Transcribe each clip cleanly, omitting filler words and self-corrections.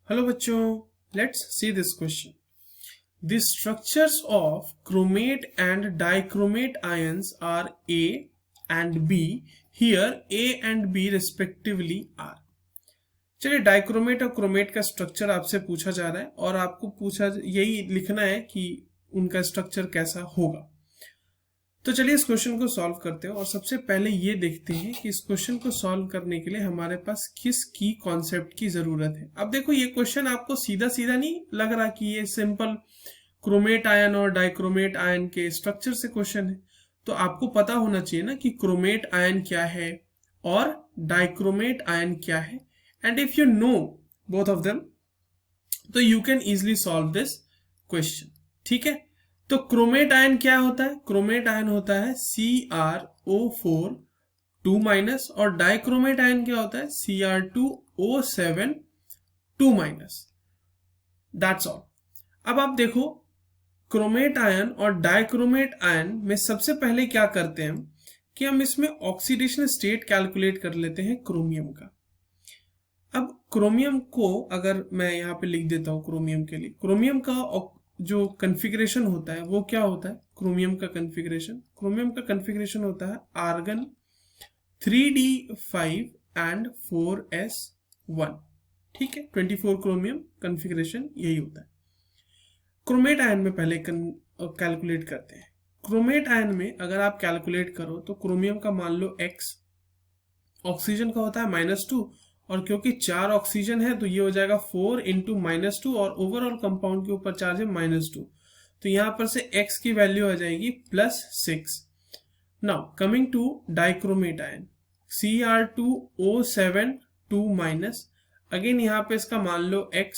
Hello बच्चों, let's see this question. The structures of chromate and dichromate ions are A and B. Here A and B respectively are. चलिए, dichromate और chromate का structure आपसे पूछा जा रहा है और आपको पूछा यही लिखना है कि उनका स्ट्रक्चर कैसा होगा. तो चलिए इस क्वेश्चन को सॉल्व करते हैं और सबसे पहले ये देखते हैं कि इस क्वेश्चन को सॉल्व करने के लिए हमारे पास किस की कॉन्सेप्ट की जरूरत है. अब देखो, ये क्वेश्चन आपको सीधा सीधा नहीं लग रहा कि ये सिंपल क्रोमेट आयन और डाइक्रोमेट आयन के स्ट्रक्चर से क्वेश्चन है. तो आपको पता होना चाहिए ना कि क्रोमेट आयन क्या है और डाइक्रोमेट आयन क्या है. And if you know both of them तो you can easily solve this question. ठीक है, तो क्रोमेट आयन क्या होता है? क्रोमेट आयन होता है CrO4 2- और डाइक्रोमेट आयन क्या होता है? Cr2O7 2-. That's all. अब आप देखो, क्रोमेट आयन और डाइक्रोमेट आयन में सबसे पहले क्या करते हैं कि हम इसमें ऑक्सीडेशन स्टेट कैलकुलेट कर लेते हैं क्रोमियम का. अब क्रोमियम को अगर मैं यहाँ पे लिख देता हूँ, क्रोमियम के लिए क्रोमियम का जो कॉन्फ़िगरेशन होता है वो क्या होता है? क्रोमियम का कॉन्फ़िगरेशन होता है आर्गन 3d5 एंड 4s1. ठीक है, 24 क्रोमियम कॉन्फ़िगरेशन यही होता है. क्रोमेट आयन में पहले कैलकुलेट करते हैं. क्रोमेट आयन में अगर आप कैलकुलेट करो तो क्रोमियम का मान लो x, ऑक्सीजन का होता है -2 और क्योंकि 4 ऑक्सीजन है तो ये हो जाएगा 4 इंटू -2 और ओवरऑल कंपाउंड के ऊपर चार्ज है -2, तो यहां पर से x की वैल्यू आ जाएगी +6. Now coming to dichromate ion Cr2O7 2-. Again यहाँ पे इसका मान लो x,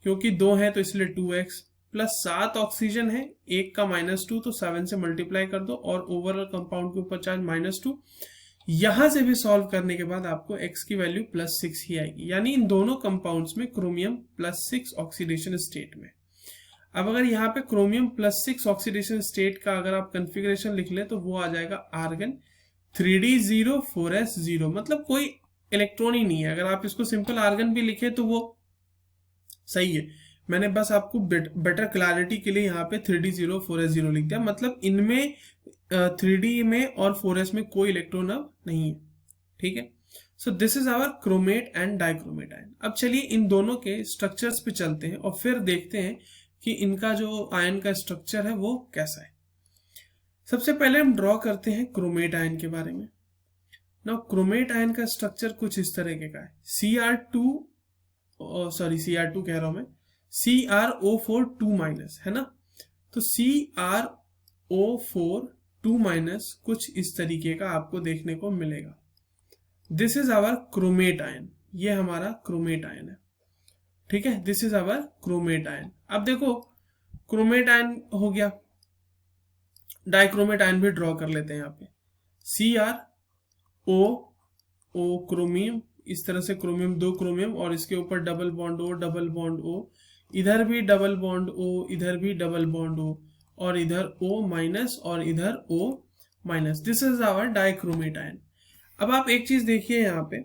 क्योंकि 2 है तो इसलिए 2x प्लस 7 ऑक्सीजन है, 1 का -2 तो 7 से मल्टीप्लाई कर दो और ओवरऑल कंपाउंड के ऊपर चार्ज -2. यहां से भी सॉल्व करने के बाद आपको x की वैल्यू +6 ही आएगी, यानी इन दोनों कंपाउंड्स में क्रोमियम +6 ऑक्सीडेशन स्टेट में. अब अगर यहाँ पे क्रोमियम +6 ऑक्सीडेशन स्टेट का अगर आप कॉन्फ़िगरेशन लिख ले तो वो आ जाएगा आर्गन 3d0 4s0, मतलब कोई इलेक्ट्रॉन ही नहीं है. अगर आप इसको सिंपल आर्गन भी लिखे तो वो सही है, मैंने बस आपको बेटर क्लैरिटी के लिए यहाँ पे 3d0 4s0 लिख दिया. मतलब इनमें 3d में और 4s में कोई इलेक्ट्रॉन अब नहीं है. ठीक है, so this is our chromate and dichromate ion. अब चलिए इन दोनों के स्ट्रक्चर्स पे चलते हैं और फिर देखते हैं कि इनका जो आयन का स्ट्रक्चर है वो कैसा है. सबसे पहले हम ड्रॉ करते हैं क्रोमेट आयन के बारे में. नाउ क्रोमेट आयन का स्ट्रक्चर कुछ इस तरीके का है. Cr2 कह रहा हूं मैं, CrO4 2- है ना. तो CrO4 2- कुछ इस तरीके का आपको देखने को मिलेगा. This is our chromate ion, ये हमारा क्रोमेट आयन है. ठीक है, this is our chromate ion. अब देखो, क्रोमेट आयन हो गया, डाइक्रोमेट आयन भी ड्रॉ कर लेते हैं. यहाँ पे CrO क्रोमियम, इस तरह से क्रोमियम 2 क्रोमियम और इसके ऊपर डबल बॉन्ड O, इधर भी डबल बॉन्ड O, इधर भी डबल बॉन्ड O और इधर O- और इधर O-. This is our dichromate ion. अब आप एक चीज देखिए यहाँ पे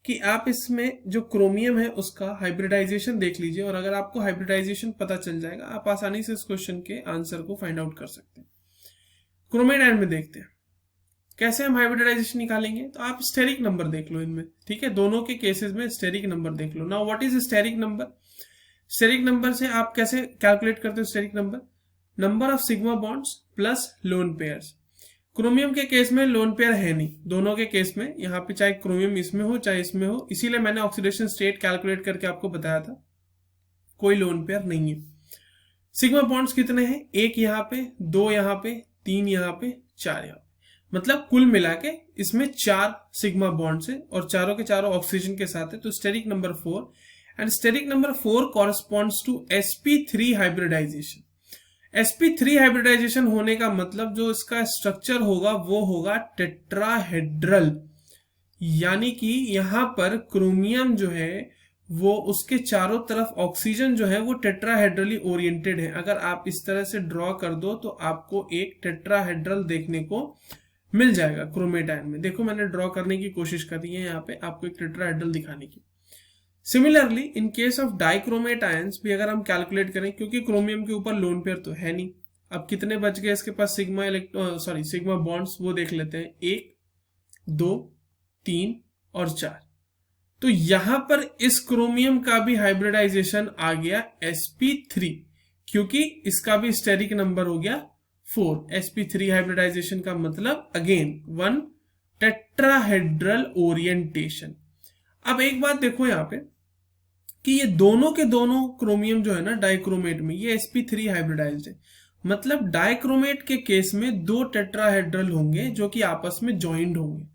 कि आप इसमें जो क्रोमियम है उसका हाइब्रिडाइजेशन देख लीजिए और अगर आपको हाइब्रिडाइजेशन पता चल जाएगा आप आसानी से इस क्वेश्चन के आंसर को फाइंड आउट कर सकते हैं. क्रोमेट आयन में देखते हैं कैसे हम हाइब्रिडाइजेशन निकालेंगे. तो आप स्टेरिक नंबर देख लो इनमें. ठीक है, दोनों के केसेस में स्टेरिक नंबर देख लो. Now what is steric number? Steric number से आप कैसे कैलकुलेट करते हो steric number? Number of sigma bonds plus lone pairs. Chromium के केस में लोन पेयर है नहीं, दोनों के केस में यहाँ पे चाहे क्रोमियम इसमें हो चाहे इसमें हो, इसीलिए मैंने ऑक्सीडेशन स्टेट कैलकुलेट करके आपको बताया था, कोई लोन पेयर नहीं है. सिग्मा बॉन्ड्स कितने हैं? 1 यहाँ पे, 2 यहाँ पे, 3 यहाँ पे, 4 यहाँ पे. मतलब कुल मिला के इसमें 4 सिग्मा बॉन्ड्स है और चारों के चारों ऑक्सीजन के साथ है. तो steric number 4 and steric number 4 corresponds to sp3 hybridisation. sp3 hybridisation होने का मतलब जो इसका स्ट्रक्चर होगा वो होगा टेट्राहेड्रल, यानी कि यहां पर क्रोमियम जो है वो उसके चारों तरफ ऑक्सीजन जो है वो टेट्राहेड्रली ओरिएंटेड है. अगर आप इस तरह से ड्रॉ कर दो तो आपको एक टेट्राहेड्रल देखने को मिल जाएगा क्रोमेट आयन में. देखो मैंने ड्रॉ करने की कोशिश करी है यहाँ पे आपको एक टेट्राहेड्रल दिखाने की. Similarly in case of dichromate ions भी अगर हम कैलकुलेट करें, क्योंकि क्रोमियम के ऊपर लोन पेयर तो है नहीं, अब कितने बच गए इसके पास सिग्मा बॉन्ड्स, वो देख लेते हैं, 1 2 3 और 4। तो यहां पर इस क्रोमियम का भी हाइब्रिडाइजेशन आ गया sp3, क्योंकि इसका भी स्टेरिक नंबर हो गया 4। sp3 हाइब्रिडाइजेशन का मतलब अगेन 1 टेट्राहेड्रल ओरिएंटेशन। अब एक बात देखो यहां पे कि ये दोनों के दोनों क्रोमियम जो है ना डाइक्रोमेट में, ये sp3 हाइब्रिडाइज्ड है, मतलब डाइक्रोमेट के केस में 2 टेट्राहेड्रल होंगे जो कि आपस में ज्वाइंट होंगे,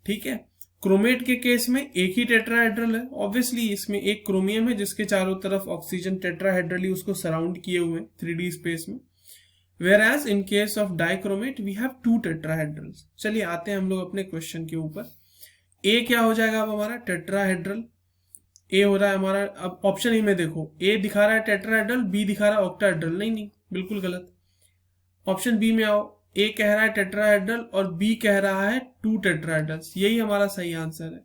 ठीक है। क्रोमेट के केस में एक ही टेट्राहेड्रल है, ऑब्वियसली इसमें एक क्रोमियम है जिसके चारों तरफ ऑक्सीजन टेट्राहेड्रली उसको सराउंड किए हुए 3D स्पेस में, whereas in case of dichromate we have 2 tetrahedrals। चलिए आते हैं हम लोग अपने क्वेश्चन के ऊपर। ए क्या हो जाएगा अब हमारा टेट्राहेड्रल, ए हो रहा है हमारा, अब ऑप्शन ही में देखो ए दिखा रहा है टेट्राहेड्रल, बी दिखा रहा है ऑक्टाहेड्रल, नहीं बिल्कुल गलत। ऑप्शन बी में आओ, ए कह रहा है टेट्राहेड्रल और बी कह रहा है 2 टेट्राहेड्रल्स, यही हमारा सही आंसर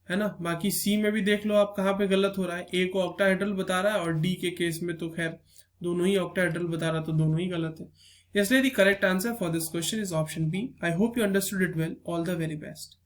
है ना। बाकी सी में भी देख लो आप कहाँ पे गलत हो रहा है, ए को ऑक्टाहेड्रल बता रहा है और डी के केस में तो खैर दोनों ही ऑक्टाहेड्रल बता रहा, तो दोनों ही गलत है। इसलिए the correct answer for this question is option B. I hope you understood it well. All the very best.